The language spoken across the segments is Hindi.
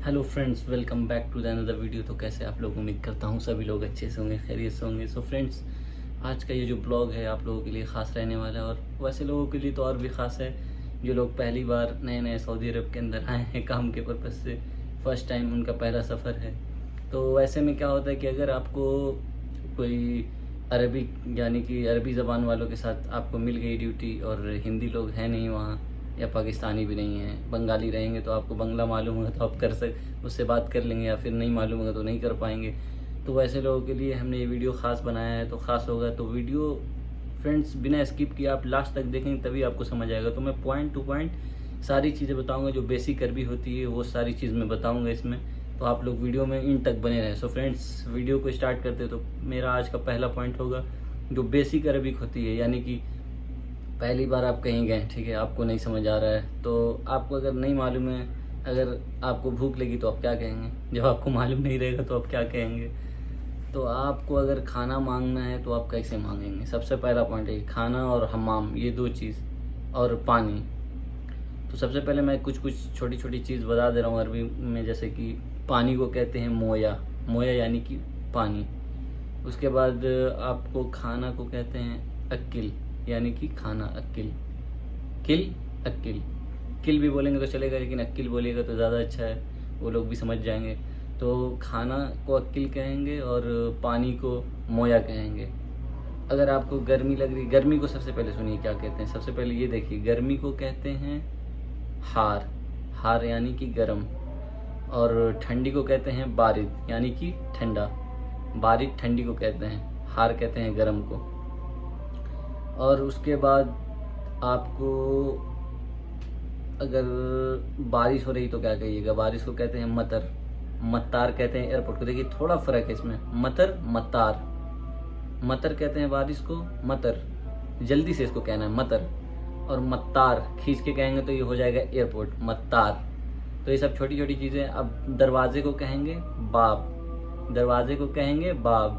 Hello friends, welcome back to the another video. तो कैसे आप लोग, उम्मीद करता हूँ सभी लोग अच्छे से होंगे, खैरियत से होंगे। सो फ्रेंड्स, आज का ये जो ब्लॉग है आप लोगों के लिए ख़ास रहने वाला है, और वैसे लोगों के लिए तो और भी ख़ास है जो लोग पहली बार नए नए सऊदी अरब के अंदर आए हैं काम के पर्पज़ से। फ़र्स्ट टाइम उनका पहला सफ़र है। तो वैसे में क्या होता है कि अगर आपको कोई अरबिक यानी कि अरबी ज़बान वालों के साथ आपको मिल गई ड्यूटी, और हिंदी लोग हैं नहीं वहाँ, या पाकिस्तानी भी नहीं हैं, बंगाली रहेंगे, तो आपको बंगला मालूम होगा तो आप उससे बात कर लेंगे, या फिर नहीं मालूम होगा तो नहीं कर पाएंगे। तो वैसे लोगों के लिए हमने ये वीडियो ख़ास बनाया है, तो ख़ास होगा। तो वीडियो फ्रेंड्स बिना स्किप किए आप लास्ट तक देखेंगे तभी आपको समझ आएगा। तो मैं पॉइंट टू पॉइंट सारी चीज़ें बताऊंगा, जो बेसिक अरबी होती है वो सारी चीज़ मैं बताऊंगा इसमें। तो आप लोग वीडियो में इन तक बने रहें। सो फ्रेंड्स, वीडियो को स्टार्ट करते तो मेरा आज का पहला पॉइंट होगा जो बेसिक अरबिक होती है, यानी कि पहली बार आप कहीं गए, ठीक है, आपको नहीं समझ आ रहा है, तो आपको अगर नहीं मालूम है, अगर आपको भूख लगी तो आप क्या कहेंगे, जब आपको मालूम नहीं रहेगा तो आप क्या कहेंगे। तो आपको अगर खाना मांगना है तो आप कैसे मांगेंगे। सबसे पहला पॉइंट है खाना और हमाम, ये दो चीज़, और पानी। तो सबसे पहले मैं कुछ कुछ छोटी छोटी चीज़ बता दे रहा हूँ अरबी में, जैसे कि पानी को कहते हैं मोया, मोया यानी कि पानी। उसके बाद आपको खाना को कहते हैं अक्किल, यानी कि खाना, अक्किल, किल, अक्किल। किल भी बोलेंगे तो चलेगा, लेकिन अक्किल बोलिएगा तो ज़्यादा अच्छा है, वो लोग भी समझ जाएंगे। तो खाना को अक्किल कहेंगे और पानी को मोया कहेंगे। अगर आपको गर्मी लग रही, गर्मी को सबसे पहले सुनिए क्या कहते हैं। सबसे पहले ये देखिए, गर्मी को कहते हैं हार, हार यानी कि गर्म। और ठंडी को कहते हैं बारिद, यानी कि ठंडा। बारिद ठंडी को कहते हैं, हार कहते हैं गर्म को। और उसके बाद आपको अगर बारिश हो रही तो क्या कहिएगा, बारिश को कहते हैं मतर, मत्तार कहते हैं एयरपोर्ट को। देखिए थोड़ा फ़र्क है इसमें, मतर मत्तार। मतर कहते हैं बारिश को, मतर जल्दी से इसको कहना है मतर, और मत्तार खींच के कहेंगे तो ये हो जाएगा एयरपोर्ट, मत्तार। तो ये सब छोटी छोटी चीज़ें। अब दरवाजे को कहेंगे बाब, दरवाजे को कहेंगे बाब,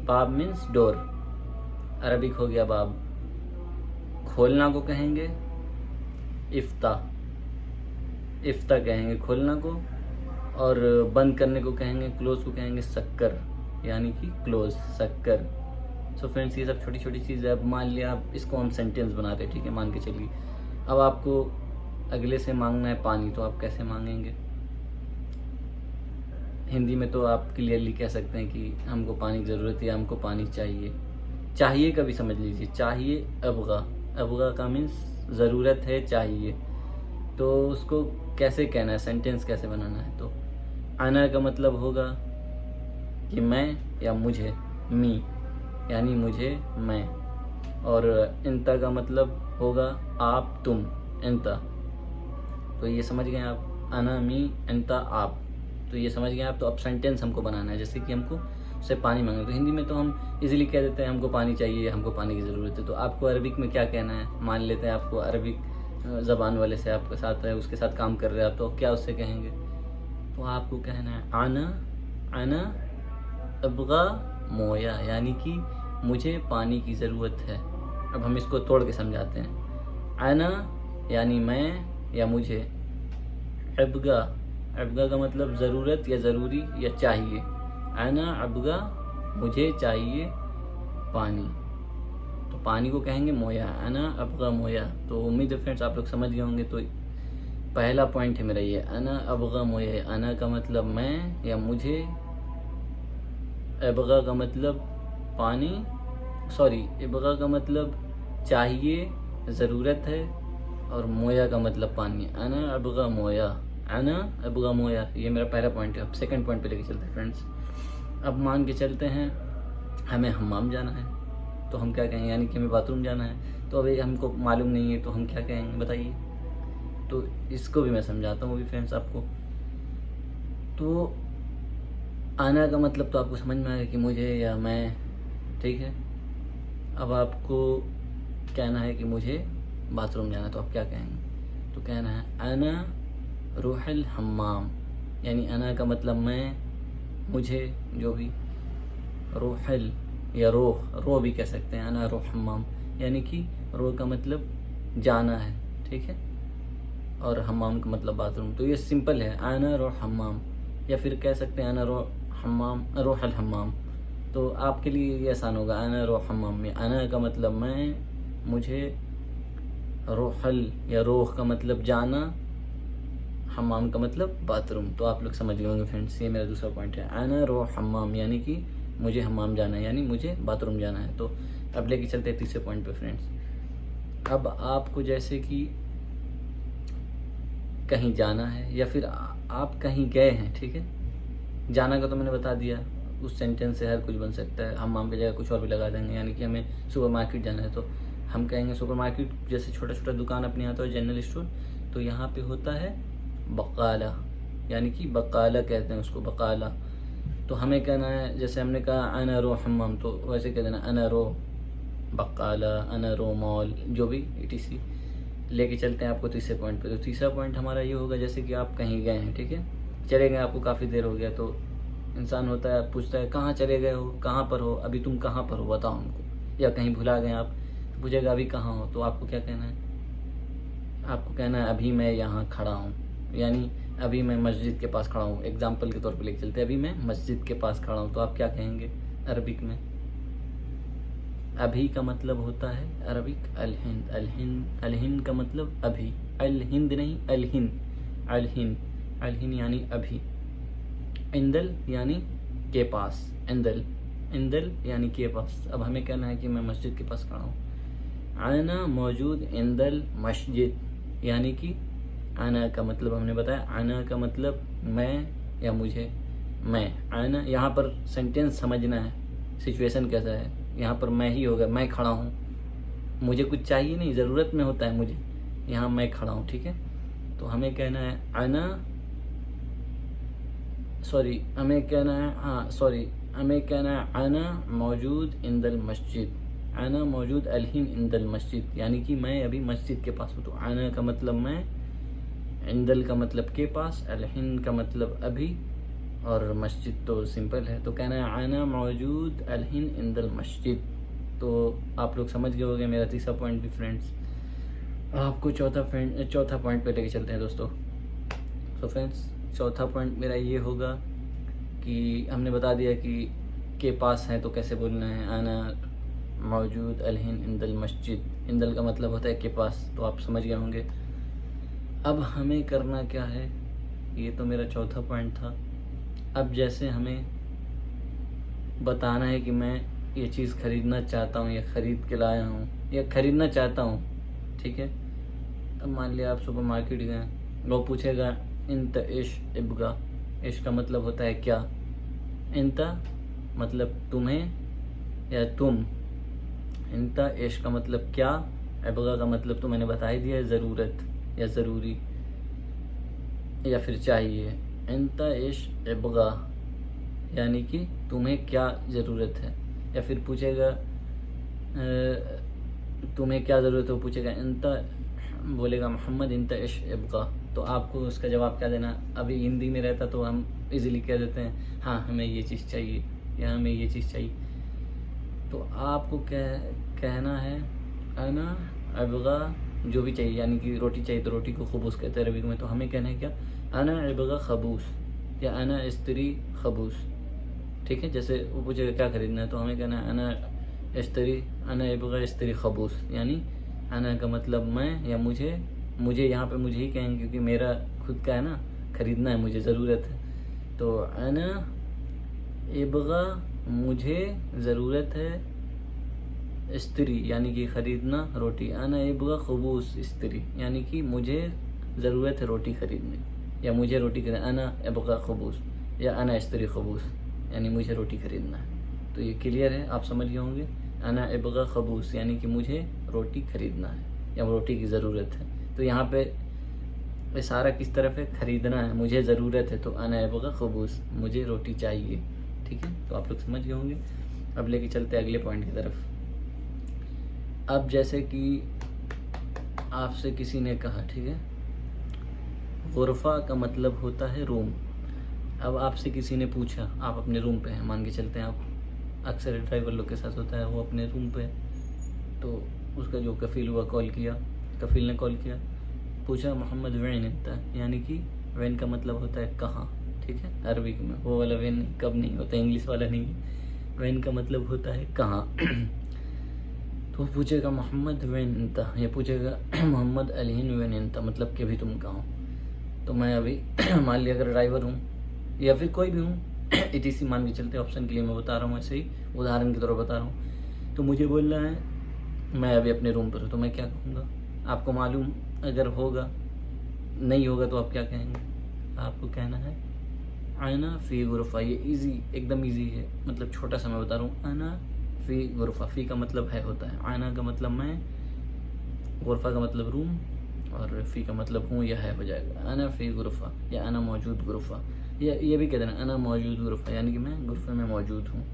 बाब मीन्स डोर, अरबिक हो गया बाब। खोलना को कहेंगे इफ्ता, इफ्ता कहेंगे खोलना को। और बंद करने को कहेंगे, क्लोज को कहेंगे शक्कर, यानी कि क्लोज, शक्कर। सो फ्रेंड्स, ये सब छोटी छोटी चीज़ें। अब मान लिया आप इसको हम सेंटेंस बनाते हैं, ठीक है, मान के चलिए। अब आपको अगले से मांगना है पानी, तो आप कैसे मांगेंगे। हिंदी में तो आप क्लियरली कह सकते हैं कि हमको पानी की ज़रूरत है, हमको पानी चाहिए। चाहिए का भी समझ लीजिए, चाहिए अबगा, अबगा का मीन्स ज़रूरत है, चाहिए। तो उसको कैसे कहना है, सेंटेंस कैसे बनाना है। तो आना का मतलब होगा कि मैं या मुझे, मी यानी मुझे, मैं। और इंता का मतलब होगा आप, तुम, इंता। तो ये समझ गए आप, आना, मी, इंता, आप। तो ये समझ गए आप। तो अब सेंटेंस हमको बनाना है, जैसे कि हमको उससे पानी मांगना। तो हिंदी में तो हम इजीली कह देते हैं हमको पानी चाहिए, हमको पानी की ज़रूरत है। तो आपको अरबिक में क्या कहना है, मान लेते हैं आपको अरबिक ज़बान वाले से आपके साथ है, उसके साथ काम कर रहे हैं आप, तो क्या उससे कहेंगे। तो आपको कहना है आना, आना अबगा मोया, यानी कि मुझे पानी की ज़रूरत है। अब हम इसको तोड़ के समझाते हैं। आना यानी मैं या मुझे, अबगा, अबगा का मतलब ज़रूरत या ज़रूरी या चाहिए। आना अबगा, मुझे चाहिए पानी, तो पानी को कहेंगे मोया, आना अबगा मोया। तो उम्मीद है फ्रेंड्स आप लोग समझ गए होंगे। तो पहला पॉइंट है मेरा ये, आना अबगा मोया। आना का मतलब मैं या मुझे, अबगा का मतलब पानी, सॉरी, अबगा का मतलब चाहिए, ज़रूरत है, और मोया का मतलब पानी। आना अबगा मोया, आना अबगा मोया। ये मेरा पहला पॉइंट है। अब सेकंड पॉइंट पे लेके चलते हैं फ्रेंड्स। अब मान के चलते हैं हमें हम्माम जाना है, तो हम क्या कहेंगे, यानी कि हमें बाथरूम जाना है। तो अभी हमको मालूम नहीं है तो हम क्या कहेंगे बताइए। तो इसको भी मैं समझाता हूँ अभी फ्रेंड्स आपको। तो आना का मतलब तो आपको समझ में आएगा कि मुझे या मैं, ठीक है। अब आपको कहना है कि मुझे बाथरूम जाना, तो आप क्या कहेंगे। तो कहना है आना रूहल हम्माम, यानी आना का मतलब मैं, मुझे, जो भी, रूहल या रोह, रो भी कह सकते हैं, आना रूह हम्माम, यानी कि रो का मतलब जाना है, ठीक है। और हम्माम का मतलब बाथरूम। तो ये सिंपल है, आना रो हम्माम, या फिर कह सकते हैं आना रो हम्माम रोहल हम्माम। तो आपके लिए ये आसान होगा, आना रो हम्माम में आना का मतलब मैं, मुझे, रोहल या रोह का मतलब जाना, हम्माम का मतलब बाथरूम। तो आप लोग समझ गए होंगे फ्रेंड्स। ये मेरा दूसरा पॉइंट है, आना रो हम्माम यानी कि मुझे हम्माम जाना है, यानी मुझे बाथरूम जाना है। तो अब लेके चलते हैं तीसरे पॉइंट पे फ्रेंड्स। अब आपको जैसे कि कहीं जाना है या फिर आप कहीं गए हैं, ठीक है। जाना का तो मैंने बता दिया, उस सेंटेंस से हर कुछ बन सकता है, हम्माम की जगह कुछ और भी लगा देंगे। यानी कि हमें सुपरमार्केट जाना है तो हम कहेंगे सुपरमार्केट, जैसे छोटा छोटा दुकान अपने यहाँ तो है जनरल स्टोर, तो यहाँ पे होता है बकाला, यानी कि बकाला कहते हैं उसको, बकाला। तो हमें कहना है, जैसे हमने कहा अना रो हम्माम, तो वैसे कह देना अना रो बकाला, अना रो मॉल, जो भी etc। लेके चलते हैं आपको तीसरे पॉइंट पे। तो तीसरा पॉइंट हमारा ये होगा, जैसे कि आप कहीं गए हैं, ठीक है, चले गए, आपको काफ़ी देर हो गया, तो इंसान होता है पूछता है कहाँ चले गए हो, कहाँ पर हो, अभी तुम कहाँ पर हो बताओ हमको, या कहीं भुला गए आप, तो पूछेगा अभी कहाँ हो, तो आपको क्या कहना है, आपको कहना है अभी मैं यहाँ खड़ा हूँ, यानी अभी मैं मस्जिद के पास खड़ा हूँ। एग्जाम्पल के तौर पे लेके चलते हैं, अभी मैं मस्जिद के पास खड़ा हूँ, तो आप क्या कहेंगे अरबिक में। अभी का मतलब होता है अरबिक अलहिंद, अलहिंद, अलहिंद का मतलब अभी, अलहिंद नहीं अलहिंद, अलहिंद, अलहिंद यानी अभी। इंदल यानी के पास, इंदल, इंदल यानी के पास। अब हमें कहना है कि मैं मस्जिद के पास खड़ा हूँ, आना मौजूद इंदल मस्जिद, यानी कि आना का मतलब हमने बताया, आना का मतलब मैं या मुझे, मैं, आना यहाँ पर सेंटेंस समझना है, सिचुएशन कैसा है, यहाँ पर मैं ही होगा, मैं खड़ा हूँ, मुझे कुछ चाहिए नहीं, ज़रूरत में होता है मुझे, यहाँ मैं खड़ा हूँ, ठीक है। तो हमें कहना है आना, सॉरी हमें कहना है, हाँ सॉरी, हमें कहना है आना मौजूद इंदल मस्जिद, आना मौजूद अलहिन इंदल मस्जिद, यानी कि मैं अभी मस्जिद के पास हूँ। तो आना का मतलब मैं, इंदल का मतलब के पास, अलहिन का मतलब अभी, और मस्जिद तो सिंपल है, तो कहना है आना मौजूद अलहिन इंदल मस्जिद। तो आप लोग समझ गए होंगे मेरा तीसरा पॉइंट भी फ्रेंड्स। आपको चौथा पॉइंट पे लेके चलते हैं दोस्तों। तो फ्रेंड्स चौथा पॉइंट मेरा ये होगा कि हमने बता दिया कि के पास है तो कैसे बोलना है, आना मौजूद अलहिन इंदल मस्जिद, इंदल का मतलब होता है के पास, तो आप समझ गए होंगे। अब हमें करना क्या है, ये तो मेरा चौथा पॉइंट था। अब जैसे हमें बताना है कि मैं ये चीज़ ख़रीदना चाहता हूँ, या ख़रीद के लाया हूँ, या ख़रीदना चाहता हूँ, ठीक है। अब मान लिया आप सुपर मार्केट गए, वो पूछेगा इंत इश इब्गा, इश का मतलब होता है क्या, इंता मतलब तुम्हें या तुम, इंता इश का मतलब क्या, इब्गा का मतलब तो मैंने बता ही दिया है, ज़रूरत या ज़रूरी या फिर चाहिए। इंता इश इब्गा यानी कि तुम्हें क्या ज़रूरत है, या फिर पूछेगा तुम्हें क्या ज़रूरत है, वो पूछेगा इंता, बोलेगा मोहम्मद इंता इश इब्गा, तो आपको उसका जवाब क्या देना। अभी हिंदी में रहता तो हम इजीली कह देते हैं हाँ हमें ये चीज़ चाहिए, या हमें ये चीज़ चाहिए। तो आपको कहना है अना इब्गा जो भी चाहिए, यानी कि रोटी चाहिए तो रोटी को खबूस कहते हैं अरबिक में, तो हमें कहना है क्या, अना इब्गा खबूस या अना इस्तरी खबूस, ठीक है। जैसे वो पूछेगा क्या खरीदना है, तो हमें कहना है अना इस्तरी, अना इब्गा इस्तरी खबूस, यानी अना का मतलब मैं या मुझे, मुझे यहाँ पे मुझे ही कहेंगे क्योंकि मेरा खुद का है ना, खरीदना है, मुझे ज़रूरत है। तो अना इब्गा मुझे ज़रूरत है, इस्त्री यानी कि ख़रीदना रोटी, अना इब्गा खबूस इस्त्री यानी कि मुझे ज़रूरत है रोटी ख़रीदने, या मुझे रोटी खरीदना, अना इब्गा खबूस या अना इस्त्री खबूस यानी मुझे रोटी ख़रीदना है। तो ये क्लियर है, आप समझ गए होंगे। अना इब्गा खबूस यानी कि मुझे रोटी ख़रीदना है या रोटी की ज़रूरत है। तो यहाँ पे इशारा किस तरफ है, ख़रीदना है, मुझे ज़रूरत है, तो अना इब्गा खबूस मुझे रोटी चाहिए, ठीक है। तो आप लोग समझ गए होंगे। अब लेके चलते हैं अगले पॉइंट की तरफ। अब जैसे कि आपसे किसी ने कहा, ठीक है, गुरफ़ा का मतलब होता है रूम। अब आपसे किसी ने पूछा, आप अपने रूम पे हैं, मान के चलते हैं आप, अक्सर ड्राइवर लोग के साथ होता है, वो अपने रूम पे, तो उसका जो कफ़ील हुआ कॉल किया, कफ़ील ने कॉल किया, पूछा मोहम्मद वैन इंता, यानी कि वैन का मतलब होता है कहाँ, ठीक है, अरबिक में वो वाला वैन नहीं, कब नहीं होता, इंग्लिश वाला नहीं है, वैन का मतलब होता है कहाँ। तो पूछेगा मोहम्मद वैन इंता, या पूछेगा मोहम्मद अलीन वैन इंता, मतलब कि अभी तुम कहाँ हो। तो मैं अभी मान लिया अगर ड्राइवर हूँ या फिर कोई भी हूँ, ETC मान के चलते, ऑप्शन के लिए मैं बता रहा हूँ, ऐसे ही उदाहरण की तरह बता रहा हूँ। तो मुझे बोलना है मैं अभी अपने रूम पर हूँ, तो मैं क्या कहूँगा, आपको मालूम अगर होगा, नहीं होगा तो आप क्या कहेंगे, आपको कहना है आना फ़ी गुरफ़ा। ये इजी, एकदम इजी है, मतलब छोटा सा मैं बता रहा हूँ। आना फ़ी गुरफ़ा, फ़ी का मतलब है होता है, आना का मतलब मैं, गुरफ़ा का मतलब रूम, और फ़ी का मतलब हूँ या है हो जाएगा। आना फ़ी गुरफ़ा या आना मौजूद गुरफ़ा, या ये भी कह देना आना मौजूद गुरफ़ा, यानी कि मैं गुरफ़े में मौजूद हूँ।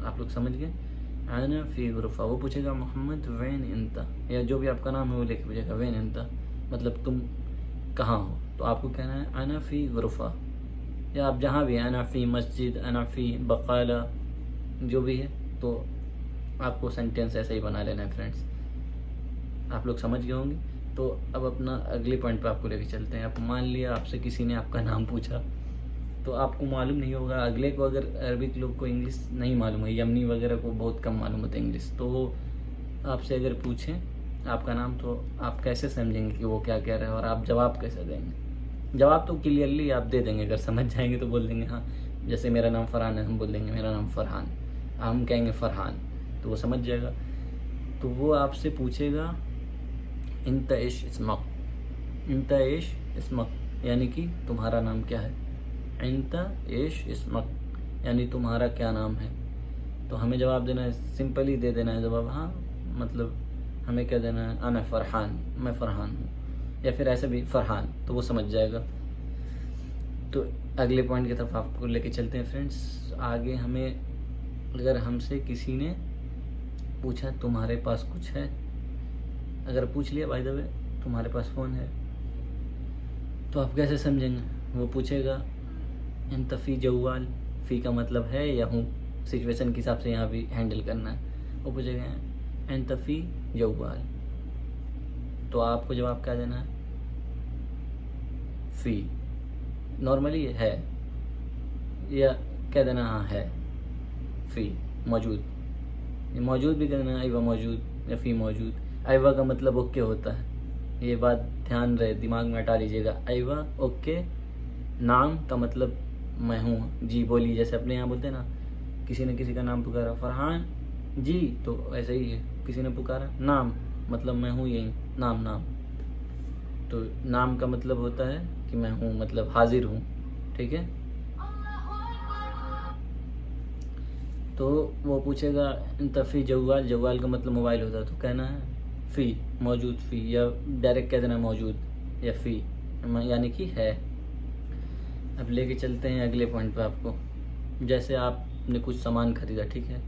आप लोग समझ गए, आना फ़ी गुरफ़ा। वो पूछेगा मोहम्मद वैन इंता, या जो भी आपका नाम है वो लेके पूछेगा वैन इंता, मतलब तुम कहाँ हो। तो आपको कहना है आना फ़ी गुरफ़ा, या आप जहाँ भी हैं, आना फ़ी मस्जिद, आना फ़ी बकाला, जो भी है, तो आपको सेंटेंस ऐसा ही बना लेना है फ्रेंड्स। आप लोग समझ गए होंगे। तो अब अपना अगले पॉइंट पे आपको लेके चलते हैं। आप मान लिया आपसे किसी ने आपका नाम पूछा, तो आपको मालूम नहीं होगा, अगले को अगर अरबिक लोग को इंग्लिश नहीं मालूम है, यमनी वगैरह को बहुत कम मालूम होता है इंग्लिश, तो वो आपसे अगर पूछें आपका नाम, तो आप कैसे समझेंगे कि वो क्या कह रहे हैं, और आप जवाब कैसे देंगे। जवाब तो क्लियरली आप दे देंगे, अगर समझ जाएंगे तो बोल देंगे हाँ, जैसे मेरा नाम फ़रहान है, हम बोल देंगे मेरा नाम फ़रहान, हम कहेंगे फ़रहान, तो वो समझ जाएगा। तो वो आपसे पूछेगा इंता इश इसमक, इंता इश इसमक, यानी कि तुम्हारा नाम क्या है। इंता इश इसमक, यानी तुम्हारा क्या नाम है। तो हमें जवाब देना है, सिंपल ही दे देना है जवाब, हाँ, मतलब हमें क्या देना है, अना फ़रहान, मैं फ़रहान हूँ, या फिर ऐसे भी फ़रहान, तो वो समझ जाएगा। तो अगले पॉइंट की तरफ आपको लेके चलते हैं फ्रेंड्स। आगे हमें, अगर हमसे किसी ने पूछा तुम्हारे पास कुछ है, अगर पूछ लिया बाय द वे तुम्हारे पास फ़ोन है, तो आप कैसे समझेंगे। वो पूछेगा इंता फ़ी जवाल, फ़ी का मतलब है या हूँ, सिचुएशन के हिसाब से यहाँ भी हैंडल करना है। वो पूछेगा इंता फ़ी जवाल, तो आपको जवाब क्या देना है, फ़ी, नॉर्मली है, या कह देना हाँ है, फ़ी मौजूद, मौजूद भी कहना है, अयवा मौजूद, या फ़ी मौजूद। अयवा का मतलब ओके होता है, ये बात ध्यान रहे, दिमाग में हटा लीजिएगा। अयवा ओके, नाम का मतलब मैं हूँ, जी बोली, जैसे अपने यहाँ बोलते हैं ना, किसी ने किसी का नाम पुकारा फ़रहान जी, तो ऐसा ही है, किसी ने पुकारा नाम, मतलब मैं हूँ यही, नाम नाम। तो नाम का मतलब होता है कि मैं हूँ, मतलब हाजिर हूँ, ठीक है। तो वो पूछेगा इंता फ़ी जवाल, जवाल का मतलब मोबाइल होता है, तो कहना है फ़ी मौजूद, फ़ी, या डायरेक्ट कह देना मौजूद या फ़ी, यानी कि है। अब लेके चलते हैं अगले पॉइंट पे आपको। जैसे आपने कुछ सामान खरीदा, ठीक है,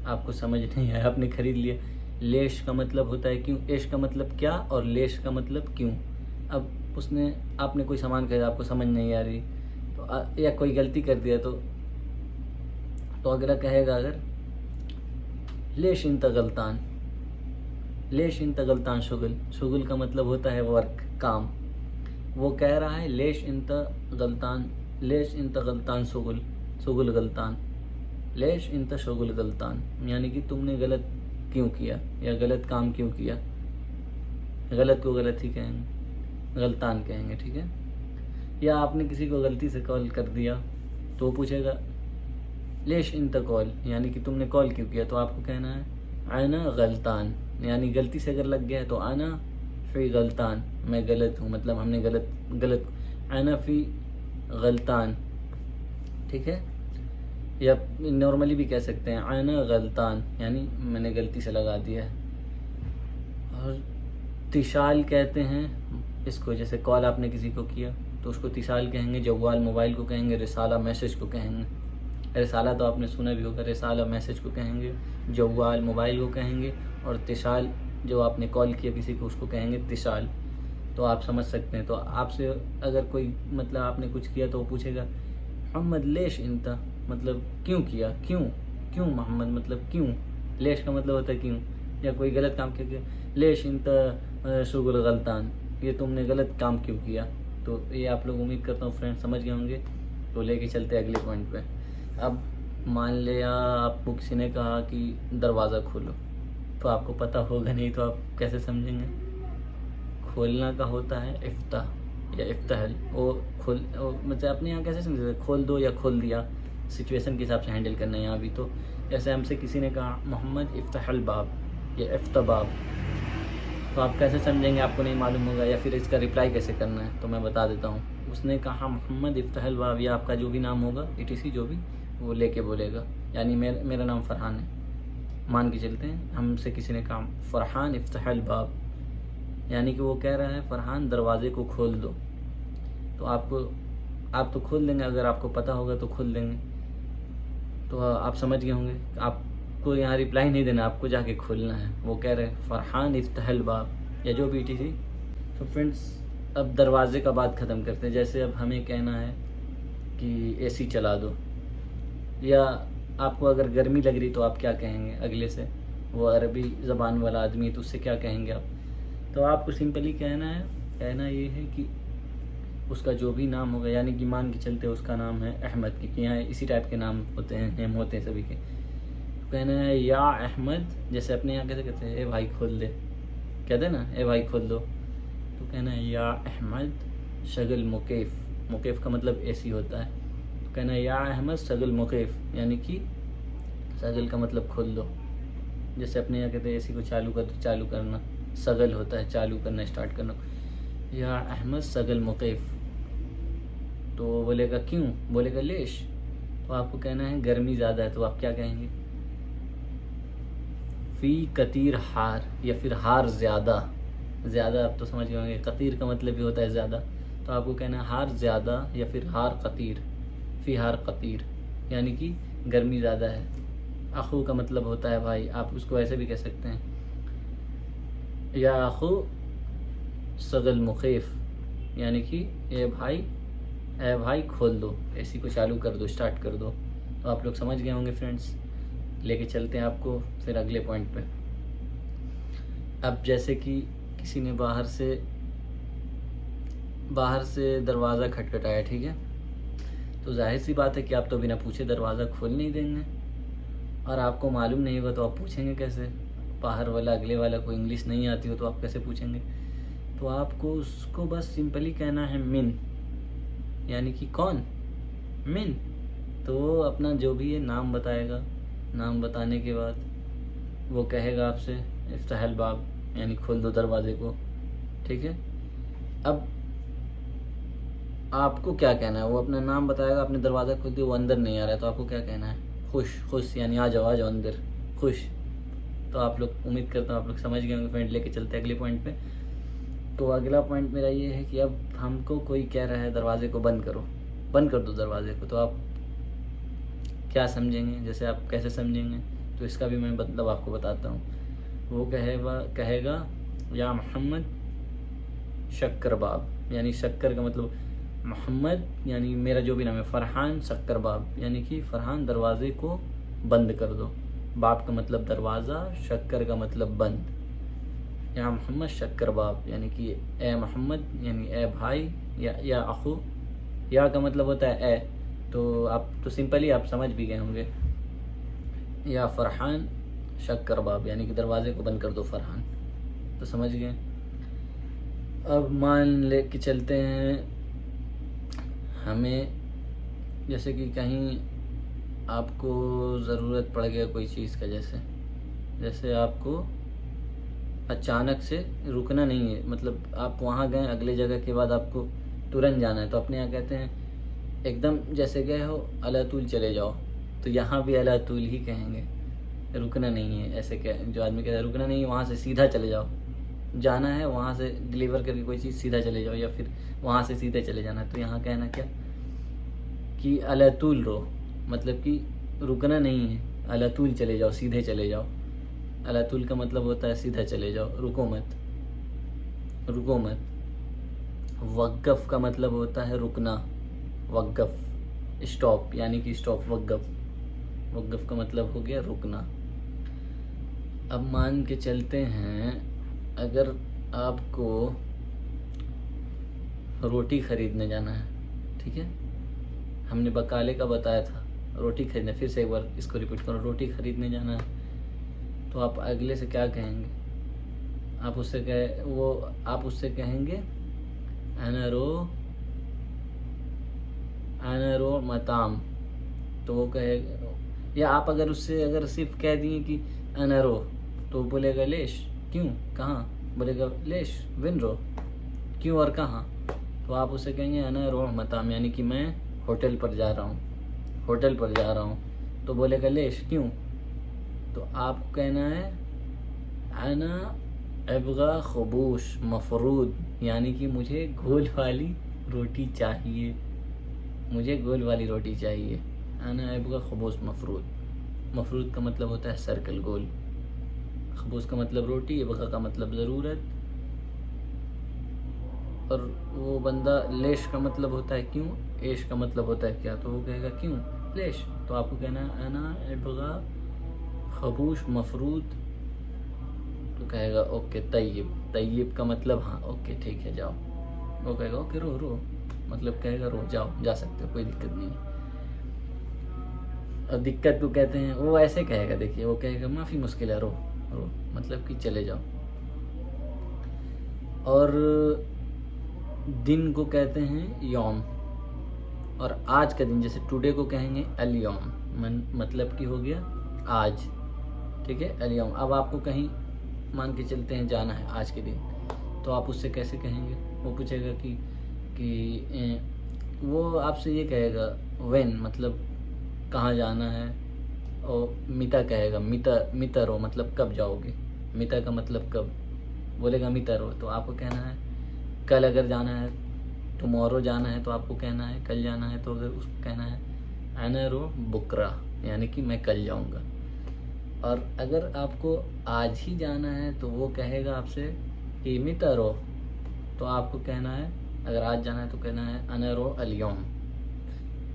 आपको समझ नहीं आया, आपने खरीद लिया। लेश का मतलब होता है क्यों, एश का मतलब क्या, और लेश का मतलब क्यों। अब आपने कोई सामान खरीदा, आपको समझ नहीं आ रही, तो या कोई गलती कर दिया, तो अगला कहेगा, अगर लेश इंता गलतान, लेश इंता गलतान शुगल, शुगल का मतलब होता है वर्क, काम। वो कह रहा है लेश इंता गलतान, लेश इंता गलतान शुगल, शुगल गलतान, लेश इंता शुगल गलतान, यानी कि तुमने गलत क्यों किया, या गलत काम क्यों किया। गलत को गलत ही कहेंगे, गलतान कहेंगे, ठीक है। या आपने किसी को गलती से कॉल कर दिया, तो वो पूछेगा लेश इंता कॉल, यानी कि तुमने कॉल क्यों किया। तो आपको कहना है आना गलतान, यानी गलती से अगर लग गया है तो आना फ़ी गलतान, मैं गलत हूँ, मतलब हमने गलत आना फ़ी गलतान, ठीक है। या नॉर्मली भी कह सकते हैं आना गलतान, यानी मैंने गलती से लगा दिया है। और तिशाल कहते हैं इसको, जैसे कॉल आपने किसी को किया तो उसको तिशाल कहेंगे, जवाल मोबाइल को कहेंगे, रिसाला मैसेज को कहेंगे। रिसाला तो आपने सुना भी होगा, रिसाला मैसेज को कहेंगे, जवाल मोबाइल को कहेंगे, और तिशाल जो आपने कॉल किया किसी को उसको कहेंगे तिशाल। तो आप समझ सकते हैं। तो आपसे अगर कोई, मतलब आपने कुछ किया, तो वो पूछेगा मोहम्मद लेश इंता, मतलब क्यों किया, क्यों मोहम्मद, मतलब क्यों। लेश का मतलब होता है क्यों, या कोई गलत काम किया, लेश इंता शुगल गलतान, ये तुमने गलत काम क्यों किया। तो ये आप लोग उम्मीद करता हूँ फ्रेंड्स समझ गए होंगे। तो लेके चलते अगले पॉइंट पे। अब मान लिया आपको किसी ने कहा कि दरवाज़ा खोलो, तो आपको पता होगा नहीं तो आप कैसे समझेंगे। खोलना का होता है इफ्ताह या इफ्ताहल। वो मतलब अपने यहाँ कैसे समझे, खोल दो या खोल दिया, सिचुएशन के हिसाब से हैंडल करना है यहाँ भी। तो जैसे हमसे किसी ने कहा मोहम्मद इफ्ताहल बाब या इफ्ताबाब, तो आप कैसे समझेंगे, आपको नहीं मालूम होगा, या फिर इसका रिप्लाई कैसे करना है तो मैं बता देता हूँ। उसने कहा मोहम्मद इफ्ताहल बाब, या आपका जो भी नाम होगा ETC जो भी वो लेके बोलेगा। यानी मेरा नाम फ़रहान है, मान के चलते हैं हमसे किसी ने कहा फ़रहान इफ्ताहल बाब, यानी कि वो कह रहा है फ़रहान दरवाज़े को खोल दो। तो आप तो खोल देंगे, अगर आपको पता होगा तो खोल देंगे। तो आप समझ गए होंगे, आपको यहाँ रिप्लाई नहीं देना, आपको जाके खोलना है। वो कह रहे हैं फ़रहान इफ्ताहल बाब या जो भी ETC। तो फ्रेंड्स अब दरवाज़े का बात ख़त्म करते हैं। जैसे अब हमें कहना है कि AC चला दो, या आपको अगर गर्मी लग रही तो आप क्या कहेंगे अगले से, वो अरबी ज़बान वाला आदमी है तो उससे क्या कहेंगे आप। तो आपको सिंपली कहना ये है कि उसका जो भी नाम होगा, यानी कि मान के चलते उसका नाम है अहमद, क्योंकि यहाँ इसी टाइप के नाम होते हैं, नेम होते हैं सभी के। तो कहना है या अहमद, जैसे अपने यहाँ कैसे कहते हैं ए भाई खोल दे, कहते हैं ना ए भाई खोल दो। तो कहना है या अहमद शगल मुकेफ़, मुकेफ़ का मतलब AC होता है। तो कहना है या अहमद शगल मुकेफ़, यानी कि शगल का मतलब खोल दो। जैसे अपने यहाँ कहते हैं AC को चालू कर दो, चालू करना, शगल होता है चालू करना, स्टार्ट करना। या अहमद शगल मुकेफ़, तो बोलेगा क्यों, बोलेगा लेश। तो आपको कहना है गर्मी ज़्यादा है, तो आप क्या कहेंगे, फ़ी कतीर हार, या फिर हार ज़्यादा। ज़्यादा आप तो समझ गए होंगे, कतीर का मतलब भी होता है ज़्यादा। तो आपको कहना है हार ज़्यादा या फिर हार कतीर, फ़ी हार कतीर, यानी कि गर्मी ज़्यादा है। अखू का मतलब होता है भाई, आप उसको ऐसे भी कह सकते हैं या अखू सगल मुखेफ़, यानी कि ए भाई खोल दो, AC को चालू कर दो, स्टार्ट कर दो। तो आप लोग समझ गए होंगे फ्रेंड्स। लेके चलते हैं आपको फिर अगले पॉइंट पे। अब जैसे कि किसी ने बाहर से दरवाज़ा खटखटाया, ठीक है, तो जाहिर सी बात है कि आप तो बिना पूछे दरवाज़ा खोल नहीं देंगे, और आपको मालूम नहीं होगा तो आप पूछेंगे कैसे। बाहर वाला अगले वाला को इंग्लिश नहीं आती हो तो आप कैसे पूछेंगे। तो आपको उसको बस सिंपली कहना है मिन, यानी कि कौन, मिन। तो वो अपना जो भी है नाम बताएगा, नाम बताने के बाद वो कहेगा आपसे इफ्ताहल बाब, यानी खोल दो दरवाज़े को, ठीक है। अब आपको क्या कहना है, वो अपना नाम बताएगा, आपने दरवाज़ा खोल दिया, वो अंदर नहीं आ रहा है, तो आपको क्या कहना है, खुश, यानी आ जाओ अंदर, खुश। तो आप लोग, उम्मीद करता हूँ आप लोग समझ गए होंगे फ्रेंड। लेके चलते हैं अगले पॉइंट पे। तो अगला पॉइंट मेरा ये है कि अब हमको कोई कह रहा है दरवाज़े को बंद कर दो दरवाज़े को, तो आप क्या समझेंगे, जैसे आप कैसे समझेंगे, तो इसका भी मैं मतलब आपको बताता हूँ। वो कहेगा या मोहम्मद शक्कर बाब, यानी शक्कर का मतलब मोहम्मद, यानी मेरा जो भी नाम है फ़रहान शक्कर बाब, यानी कि फ़रहान दरवाज़े को बंद कर दो। बाब का मतलब दरवाज़ा, शक्कर का मतलब बंद। या मोहम्मद शक्कर बाब, यानी कि ए मोहम्मद, यानी ए भाई, या अखू। या का मतलब होता है ए, तो आप तो सिंपली आप समझ भी गए होंगे। या फ़रहान शक्कर बाब, यानी कि दरवाज़े को बंद कर दो फ़रहान, तो समझ गए। अब मान ले के चलते हैं, हमें जैसे कि कहीं आपको ज़रूरत पड़ गया कोई चीज़ का, जैसे आपको अचानक से रुकना नहीं है, मतलब आप वहाँ गए, अगले जगह के बाद आपको तुरंत जाना है, तो अपने यहाँ कहते हैं एकदम जैसे गए हो अला तूल चले जाओ, तो यहाँ भी अला तूल ही कहेंगे, रुकना नहीं है। ऐसे जो आदमी कहता है रुकना नहीं है, वहाँ से सीधा चले जाओ, जाना है वहाँ से डिलीवर करके कोई चीज़ सीधा चले जाओ, या फिर वहाँ से सीधे चले जाना है। तो यहाँ कहना क्या कि अला तूल रो, मतलब कि रुकना नहीं है, अला तूल चले जाओ, सीधे चले जाओ। अला तूल का मतलब होता है सीधा चले जाओ, रुको मत। वक़्फ़ का मतलब होता है रुकना, वक़्फ़ स्टॉप, यानी कि स्टॉप, वक़्फ़ का मतलब हो गया रुकना। अब मान के चलते हैं, अगर आपको रोटी ख़रीदने जाना है, ठीक है। हमने बकाले का बताया था, रोटी खरीदने, फिर से एक बार इसको रिपीट करो, रोटी ख़रीदने जाना है। तो आप अगले से क्या कहेंगे? आप उससे कहेंगे अनरो मताम। तो वो कहेगा, या आप अगर सिर्फ कह दिए कि अनरो, तो बोलेगा लेश, क्यों, कहाँ? बोलेगा लेश विनरो, क्यों और कहाँ? तो आप उसे कहेंगे अनरो मताम, यानी कि मैं होटल पर जा रहा हूँ। तो बोलेगा लेश, क्यों? तो आपको कहना है अना अबगा खबूश मफरूद, यानी कि मुझे गोल वाली रोटी चाहिए, अना अबगा खबूश मफरूद का मतलब होता है सर्कल, गोल। खबूस का मतलब रोटी, अबगा का मतलब ज़रूरत, और वो बंदा लेश का मतलब होता है क्यों, एश का मतलब होता है क्या। तो वो कहेगा क्यों लेश, तो आपको कहना है अना अबगा खबूश मफरूद। तो कहेगा ओके तय्यब का मतलब हाँ ओके ठीक है जाओ। वो कहेगा ओके रो, मतलब कहेगा रो, जाओ, जा सकते हो, कोई दिक्कत नहीं है। और दिक्कत को कहते हैं, वो ऐसे कहेगा, देखिए वो कहेगा माफ़ी मुश्किल है, रो, मतलब कि चले जाओ। और दिन को कहते हैं यौम, और आज का दिन, जैसे टुडे को कहेंगे अल यौम, मतलब कि हो गया आज, ठीक है, अल यौम। अब आपको कहीं मान के चलते हैं जाना है आज के दिन, तो आप उससे कैसे कहेंगे? वो पूछेगा कि वो आपसे ये कहेगा व्हेन, मतलब कहाँ जाना है, और मिता कहेगा, मितरो मतलब कब जाओगे, मिता का मतलब कब, बोलेगा मितरो। तो आपको कहना है कल अगर जाना है, टुमारो जाना है, तो आपको कहना है कल जाना है, तो अगर उसको कहना है अनरो बुकरा, यानी कि मैं कल जाऊँगा। और अगर आपको आज ही जाना है तो वो कहेगा आपसे कि मितरो, तो आपको कहना है, अगर आज जाना है तो कहना है अनरो अल-यौम।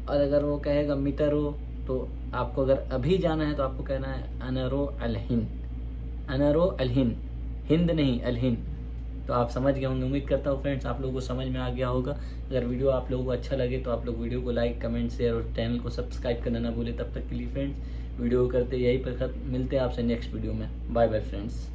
और अगर वो कहेगा मितरो, तो आपको अगर अभी जाना है तो आपको कहना है अनरो अल-हिन, हिंद नहीं अल-हिन। तो आप समझ गए होंगे, उम्मीद करता हूँ फ्रेंड्स आप लोगों को समझ में आ गया होगा। अगर वीडियो आप लोगों को अच्छा लगे तो आप लोग वीडियो को लाइक, कमेंट, शेयर और चैनल को सब्सक्राइब करना ना भूलें। तब तक के लिए फ्रेंड्स वीडियो करते यही पर मिलते हैं आपसे नेक्स्ट वीडियो में। Bye bye friends.